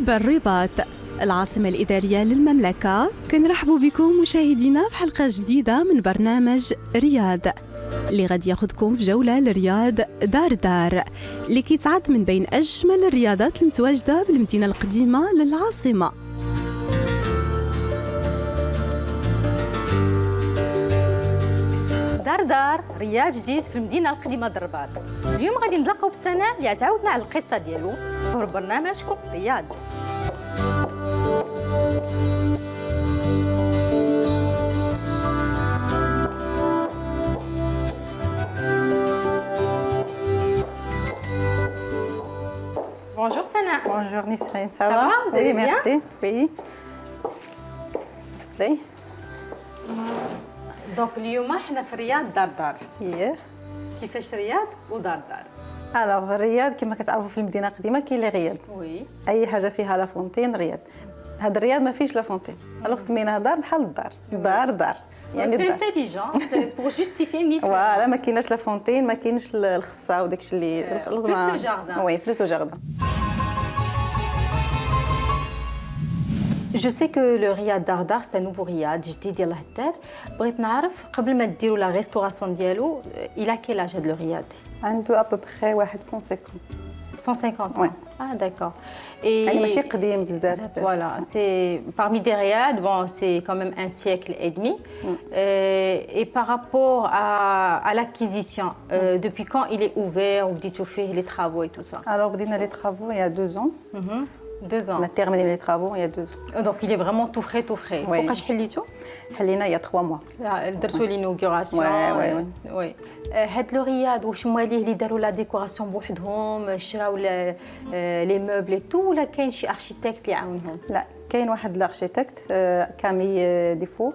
قلب الرباط العاصمة الإدارية للمملكة. كنرحبوا بكم مشاهدينا في حلقة جديدة من برنامج رياض اللي غادي ياخدكم في جولة لرياض دار اللي كيتعد من بين أجمل الرياضات المتواجدة بالمدينة القديمة للعاصمة. دار رياض جديد في المدينة القديمة الرباط. اليوم غادي نتلاقاو بسناء اللي غتعاودنا على القصة ديالو في برنامجكم رياض. Bonjour Sana. Bonjour Nisrine, ça va? Vous allez bien? Merci. Oui. تفضلي. دونك اليوم حنا في رياض دار. Yeah. كيفاش رياض ودار؟ Alors الرياض كما كتعرفوا في المدينه القديمه كاين لي رياض. وي. اي حاجه فيها لا فونتين رياض. هذا الرياض ما فيهش لا فونتين. الوغ سميناها دار بحال الدار. دار. يعني سي انتيليجون بور جوستيفي نيت. فوالا ما كايناش لا فونتين ما كاينش الخصا وداكشي اللي بلوس لو جاردان. وي بلوس لو جاردان. Je sais que le Riyad Dardar c'est un nouveau Riyad جديد يلاه الدار. بغيت نعرف قبل ما ديروا لا ريستوراسيون ديالو الى كيل اج هذا لو رياد؟ عنده ابوبخي واحد 150 150 Ouais. Ah d'accord. يعني ماشي قديم بزاف. Voilà, c'est parmi des riads, bon, c'est quand même un siècle et demi. Et par rapport à l'acquisition, depuis quand il est ouvert ou بديتوا فيه les travaux et tout ça? Alors بدينا les travaux il y a 2 ans. 2 ans. On a terminé les travaux il y a 2 ans. Donc il est vraiment tout frais, tout frais. Oui. فوقاش حليتوا؟ حلينا il y a 3 mois. درتوا l'inauguration. Oui. هاد لو رياض واش مواليه اللي داروا لا ديكوراسيون بوحدهم شراو لي موبل تو ولا كاين شي اركيتكت اللي يعاونهم؟ لا كاين واحد لاركيتكت كامي ديفور.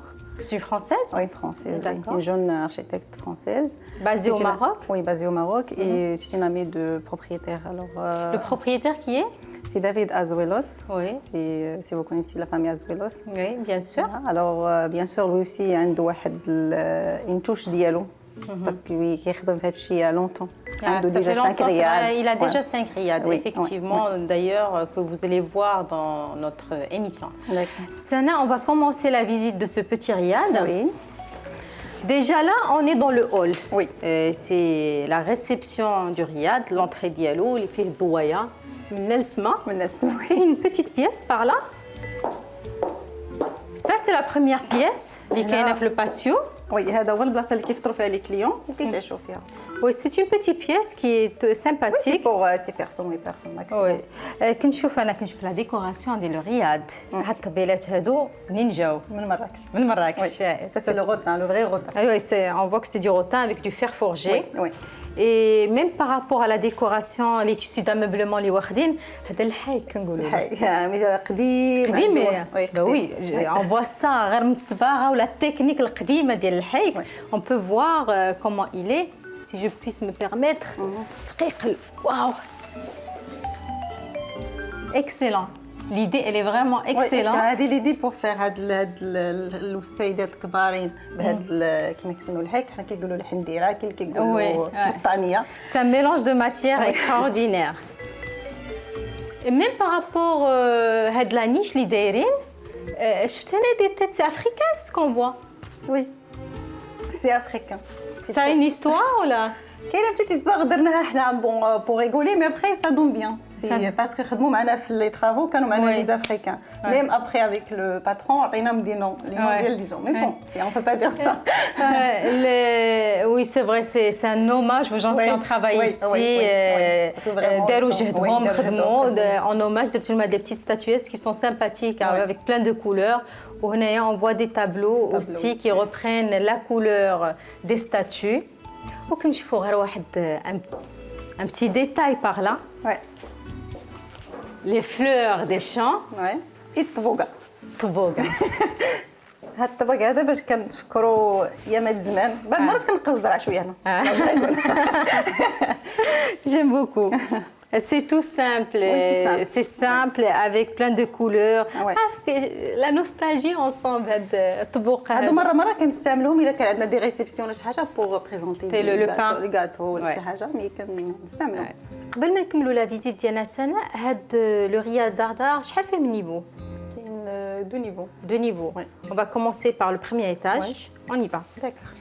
C'est française? Oui, française. D'accord. Une jeune architecte française. Basée au Maroc? Oui, basée au Maroc. Et c'est une amie de propriétaire. Alors, Le propriétaire qui est? c'est David Azuelos. Oui. Si vous connaissez la famille Azuelos. Oui, bien sûr. Alors, bien sûr, lui aussi, عنده واحد une touche ديالو. Parce que lui, كيخدم في هذا الشيء il y a longtemps. Ça fait longtemps, il a déjà 5 riads, Oui, effectivement, d'ailleurs, que vous allez voir dans notre émission. D'accord. Sana, on va commencer la visite de ce petit riad. Oui. Déjà là, on est dans le hall. Oui. C'est la réception du riad, l'entrée diallo, il fait le douaya. Une petite pièce par là. Ça, c'est la première pièce, qui est le patio. Oui, هذا هو البلاصه اللي كيفطروا فيها لي كليون وكيتعشوا فيها. Oui, c'est une petite pièce qui est sympathique. Pour 6 personnes, 8 personnes maximum. Oui. كنشوف لا ديكوراسيون ديال الرياض. هاد الطبيلات هادو منين جاو؟ من مراكش. من مراكش. Ça c'est le rotin, le vrai rotin. Oui, on voit que c'est du rotin avec du fer forgé. Oui. Et même par rapport à la décoration, les tissus d'ameublement اللي واخدين هذا الحي كنقولوا. الحي قديم. قديم. Oui, on voit ça غير من الصباغه ولا التكنيك القديمه ديال الحي. On peut voir comment il est. Si je puisse me permettre. تقيقل. Waouh. Excellent. L'idée, elle est vraiment excellente. هذه ليدي بور فير هاد الوسيدات الكبارين بهاد كيما كيسميو الحيك حنا كيقولوا الحنديره كيقولوا الطانيه. C'est un mélange de matières extraordinaire. Et même par rapport هاد la niche اللي دايرين شفت هنا دي تيت افريكان سكون فوا. Oui. C'est africain. Ça a une histoire ولا؟ كاينه بتيت استوار درناها حنا بون ريغولي مي ابخي سا دون بيان سي باسكو خدموا معنا في لي طرافو كانوا معنا لي افريكان ميم ابخي افيك لو باترون عطيناهم دي نون لي نون ديال لي جون مي بون سي اون بو با دير سا. Oui, c'est vrai, c'est un hommage aux gens qui ont travaillé ici. داروا جهدهم خدموا en hommage درتوا لنا des petites statuettes qui sont sympathiques avec plein de couleurs. وهنايا on voit des tableaux aussi qui reprennent la couleur des statues. وكنشوفوا غير واحد un petit détail par là. Ouais. Les fleurs des champs. Ouais. الطبوقه. طبوقه. هاد الطبق هذا باش كنتفكروا ايامات زمان بعد مرات كنلقاو الزرع شويه هنا. J'aime beaucoup. C'est tout simple. Oui, c'est simple avec plein de couleurs. La nostalgie ensemble. هادو مرة كنستعملوهم إلا كان عندنا دي ريسبسيون ولا شي حاجة بور بريزونتي لو غاتو ولا شي حاجة مي كنستعملوهم. قبل ما نكملوا لا فيزيت ديالنا سناء هاد لو رياد داردار شحال فيه من نيفو؟ Deux niveaux. Deux niveaux. Oui. On va commencer par le premier étage. Oui. On y va. D'accord.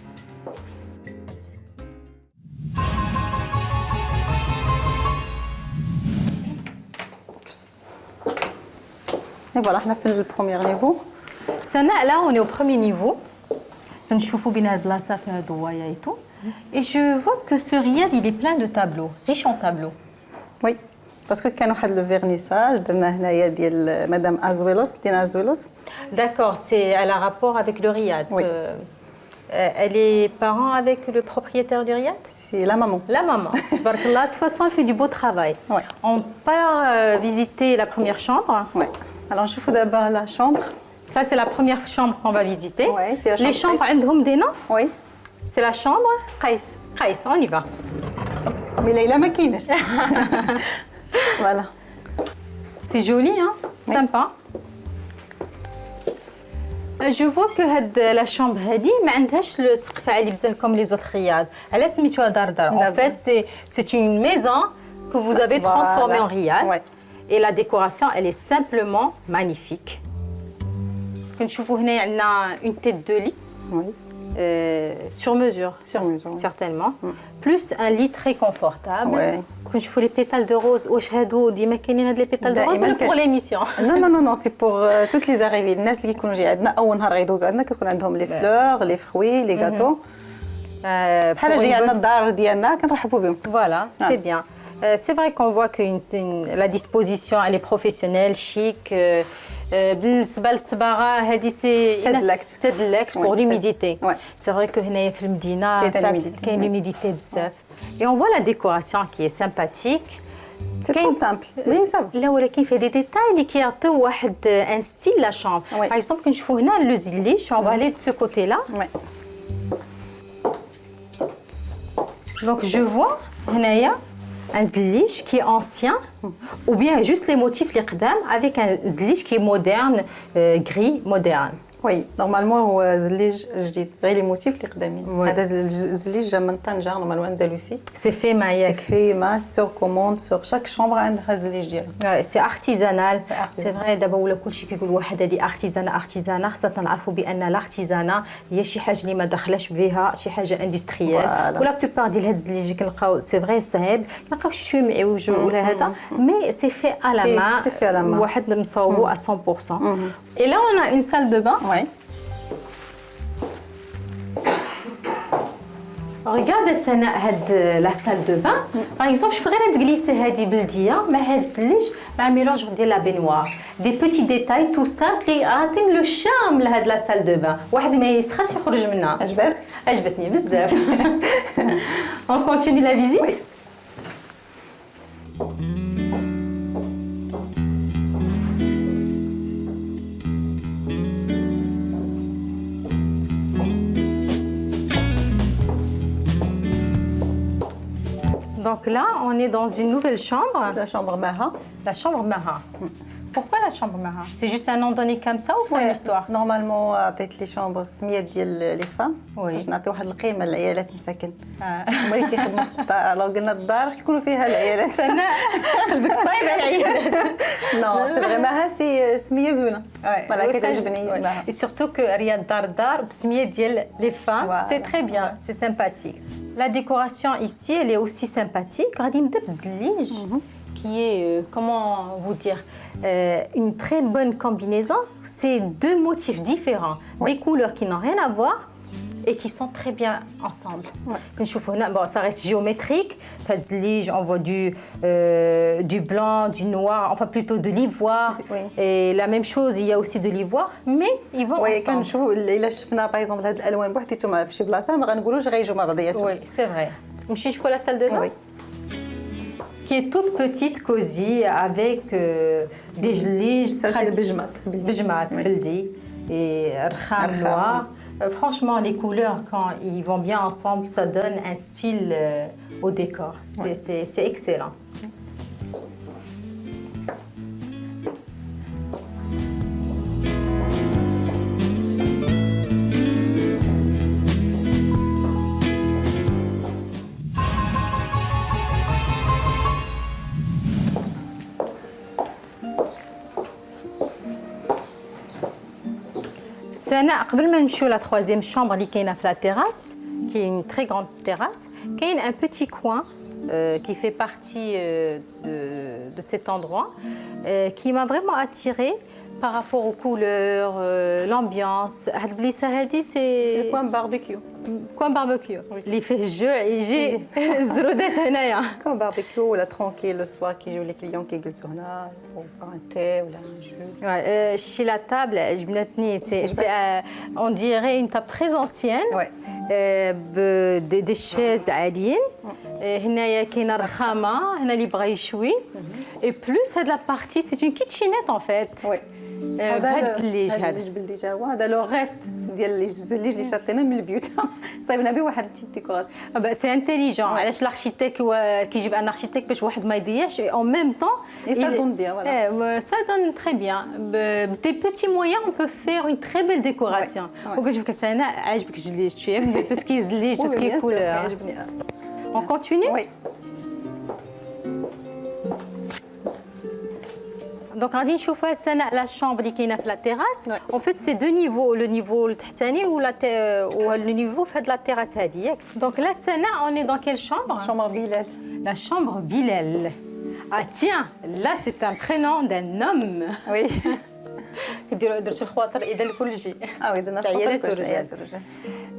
Et voilà, on a fait le premier niveau. Sana, là, on est au premier niveau. Je suis bien de la et tout. Et je vois que ce riad, il est plein de tableaux, riche en tableaux. Oui. Parce que كان واحد لو فيرنيساج درنا هنايا ديال مدام ازويلوس دينا ازويلوس. D'accord, elle a rapport avec le riad. Oui. Elle est parent avec le propriétaire du riad? C'est la maman. La maman. De toute façon, elle fait du beau travail. Ouais. On part visiter la première chambre. Oui. Alors je vous d'abord la chambre. Ça, c'est la première chambre qu'on va visiter. Oui, c'est la chambre. Les chambres, عندهم des noms? Oui. C'est la chambre? قيس. قيس, on y va. Mais Leïla ما كايناش. Voilà. C'est joli, hein? Oui. Sympa. Je vois que la chambre هادي ما عندهاش السقف عالي بزاف comme les autres riad. Elle سميتوها داردار. En fait, c'est une maison que vous avez transformée en riad. Ouais. Et la décoration, elle est simplement magnifique. كنشوفوا هنا عندنا une tête de lit. Oui. Sur mesure. Sur mesure. Certainement. Plus un lit très confortable. Ouais. كنشوفوا les pétales de rose. واش هادو ديما كاينين هاد les pétales de rose ولا pour l'émission? Non, c'est pour toutes les arrivées. الناس اللي كيكونوا جاي عندنا أول نهار غيدوزوا عندنا كتكون عندهم لي فلور، لي فروي، لي غاتو. بحال جاي عندنا الدار ديالنا كنرحبوا بهم. Voilà, c'est bien. C'est vrai qu'on voit que la disposition elle est professionnelle, chic. بالنسبه للصباغه هذه سي تدلكت pour l'humidité. C'est vrai que هنايا في المدينه كاين l'humidité بزاف. Et on voit la décoration qui est sympathique. C'est trop simple, mais simple. لا ولكن فيه des détails اللي كيعطيو واحد un style la chambre. Par exemple كنشوفوا هنا le zilij, on va aller de ce côté-là. Donc je vois هنايا un zilij qui est ancien ou bien juste les motifs les قدام avec un zilij qui est moderne, gris moderne. Oui, normalement هو زليج جديد غير لي موتيف اللي قدامين. هذا الزليج جا من طنجة نورمالمون اندلسي. C'est fait maille. C'est fait masse sur commande sur chaque chambre عندها الزليج ديالها. C'est artisanal. C'est vrai دابا ولا كلشي كيقول واحد هذه ارتيزانا خاصة نعرفوا بأن الارتيزانا هي شي حاجة اللي ما دخلش بها شي حاجة اندستريال. ولا بلوبار ديال هاد الزليج كنلقاو سي فري صعيب نلقاو شي معوج ولا هذا مي سي في على ما واحد مصوبو 100%. Et là on a une salle de bain. Oui. Regarde la salle de bain. Par exemple, je ferais la glisser هذه بلدية مع هاد الزليج مع الميلونج ديال la baignoire. Des petits détails tout simples qui عاطين le charme لهاد la salle de bain. واحد ما يسخرش يخرج منها. عجبتني بزاف. On continue la visite. Oui. Donc là, on est dans une nouvelle chambre. La chambre Maha. La chambre Maha. Pourquoi la chambre Maha? C'est juste un nom donné comme ça ou c'est une histoire? Normalement, عطيت لي شامبر سميه ديال لي فام باش نعطي واحد القيمه للعيالات مساكن. هما اللي كيخدموا في الدار، لو قلنا الدار كيكونوا فيها العيالات. سناء قلبك طايب على العيالات. نو سي فري ماها سي سميه زوينه. فوالا كتعجبني ماها. Et surtout que رياد دار بسميه ديال لي فام، c'est très bien, c'est sympathique. La décoration ici, elle est aussi sympathique. غادي نبدا بالزليج qui est, comment vous dire, une très bonne combinaison. C'est deux motifs différents, des couleurs qui n'ont rien à voir et qui sont très bien ensemble. Bon, ça reste géométrique. On voit du blanc, du noir, enfin plutôt de l'ivoire. Et la même chose, il y a aussi de l'ivoire, mais ils vont ensemble. كنشوفوا إلا شفنا par exemple هاد الألوان بوحديتهم في شي بلاصة ما غنقولوش غيجوا مع بعضياتهم. Oui, c'est vrai. نمشي نشوفوا la salle de bain. Qui est toute petite, cosy, avec des zlij. Ça, c'est le bijmat. Bijmat, beldi. Et rkham noir. Franchement, les couleurs, quand ils vont bien ensemble, ça donne un style au décor. C'est excellent. Sana, قبل ما نمشيو la troisième chambre اللي كاينه في la terrasse, qui est une très grande terrasse, كاين un petit coin qui fait partie de cet endroit, qui m'a vraiment attirée par rapport aux couleurs, l'ambiance. هاد البليصه هادي c'est le coin barbecue. كوان باربيكيو اللي فيه الجوع يجي الزرودات هنايا. كوان باربيكيو ولا ترونكيل لو سوا كيجيو لي كليون كيجلسوا هنا ولا ان تي ولا ان جو. شي لا تابل عجبتني on dirait une table très ancienne. دي شيز عاديين. هنايا كاينه الرخامه هنا اللي بغى يشوي. Et plus هاد لا بارتي c'est une kitchenette en fait. بهاد الزليج هذا الجبل ديجا هو هذا لو ريست ديال الزليج اللي شاطينه من البيوت صايبنا به واحد بتيت ديكوراسيون. سي انتيليجون علاش الاركيتيك كيجيب ان اركيتيك باش واحد ما يضيعش اون ميم طون ça donne bien voilà. Ça donne très bien. Des petits moyens on peut faire une très belle décoration. وكنشوفك سناء عاجبك الزليج شويه تو سكي زليج تو سكي كولور. On continue. Oui. Donc, غادي نشوفوا سناء لا شامبر اللي كاينه في لا تيراس. En fait, c'est deux niveaux, le niveau التحتاني le niveau في هاد لا تيراس هادي ياك. Donc là, Sana, on est dans quelle chambre? Chambre Bilal. La chambre Bilal. Ah tiens, là c'est un prénom d'un homme. Oui. درت الخواطر اذا الكل شيء. وي درنا الخواطر.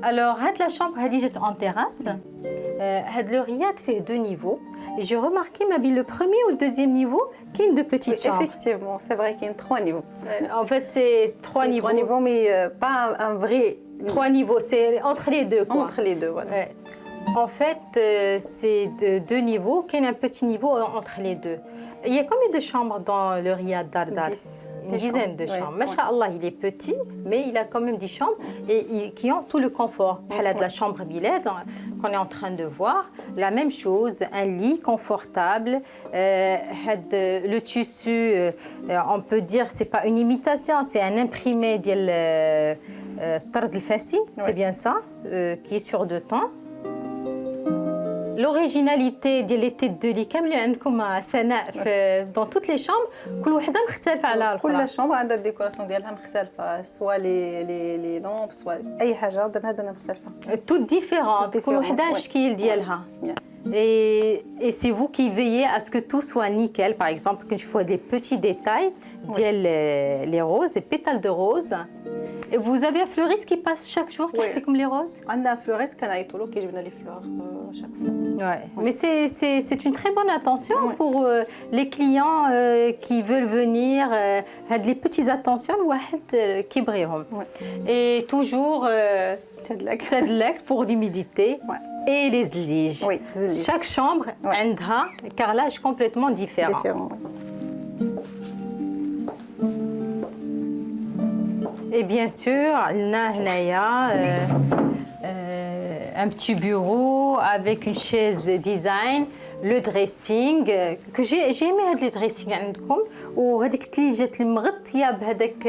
Alors, هاد la chambre هادي جات en terrasse. هاد le riad fait deux niveaux. Et j'ai remarqué, Mabi, le premier ou le deuxième niveau, qu'il y a deux petites chambres. Effectivement, c'est vrai qu'il y a trois niveaux. En fait, c'est trois niveaux. Trois niveaux, mais pas un vrai. Trois niveaux, c'est entre les deux, quoi. Entre les deux, voilà. En fait, c'est deux niveaux, qu'il y a un petit niveau entre les deux. Il y a combien de chambres dans le riad Dardar? Une dizaine de chambres. Masha'Allah, il est petit, mais il a quand même 10 chambres et qui ont tout le confort. Elle a de la chambre Bilal qu'on est en train de voir. La même chose, un lit confortable. Le tissu, on peut dire, c'est pas une imitation, c'est un imprimé de Tarz el-Fassi, c'est bien ça, qui est sur 2 temps. L'originalité ديال لي تيت دو لي كاملين عندكم سناء dans toutes les chambres كل وحده مختلفه على الاخرى. كل شامبر عندها الديكوراسيون ديالها مختلفه سواء لي لومب سواء اي حاجه درنا مختلفه. Toutes différentes. كل وحده الشكل ديالها. Et c'est vous qui veillez à ce que tout soit nickel. Par exemple, quand je vois des petits détails, les roses, les pétales de rose. Et vous avez un fleuriste qui passe chaque jour qui fait comme les roses? On a un fleuriste qui a les fleurs chaque fois. Mais c'est une très bonne attention pour les clients qui veulent venir. Les petites attentions qui brillent. Et toujours tadlak pour l'humidité. Et les zliges. Chaque chambre a un carrelage complètement différent. Et bien sûr, un petit bureau avec une chaise design, le dressing que j'ai aimé les dressing عندكم وهذيك الثليجات المغطيه بهذاك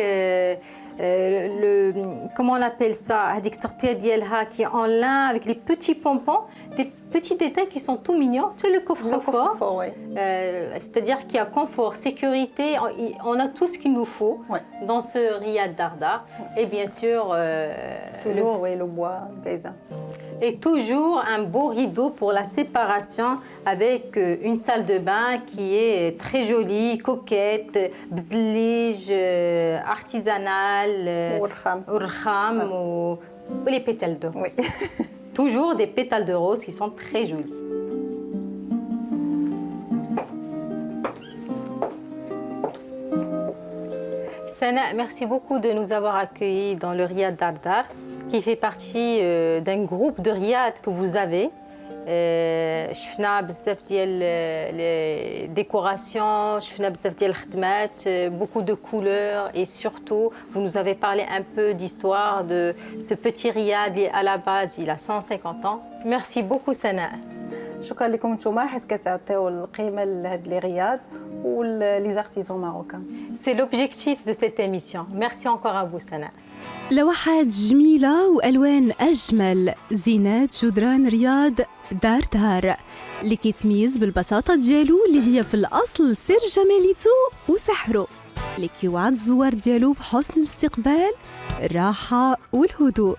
comment on appelle ça هذيك التغطيه ديالها qui est en lin avec les petits pompons, des petits détails qui sont tout mignons. C'est le coffre-fort, c'est-à-dire qu'il y a confort, sécurité, on a tout ce qu'il nous faut dans ce riad Dardar. Et bien sûr, le bois paysan. Et toujours un beau rideau pour la séparation avec une salle de bain qui est très jolie, coquette, bzlige, artisanale, ou les pétales de rose. Toujours des pétales de rose qui sont très jolis. Sana, merci beaucoup de nous avoir accueillis dans le riad Dardar, qui fait partie d'un groupe de riad que vous avez. شفنا بزاف ديال les décorations, شفنا بزاف ديال الخدمات, beaucoup de couleurs et surtout vous nous avez parlé un peu d'histoire de ce petit riad qui à la base il a 150 ans. Merci beaucoup Sana. شكرا لكم نتوما حيت كتعطيو القيمه لهاد لي رياض ولي زارتيزون ماروكان. C'est l'objectif de cette émission. Merci encore à vous Sana. لوحات جميلة وألوان أجمل، زينات جدران رياض دار اللي كيتميز بالبساطة ديالو اللي هي في الأصل سر جماليته وسحره. اللي كيوعد الزوار ديالو بحسن الاستقبال، الراحة والهدوء.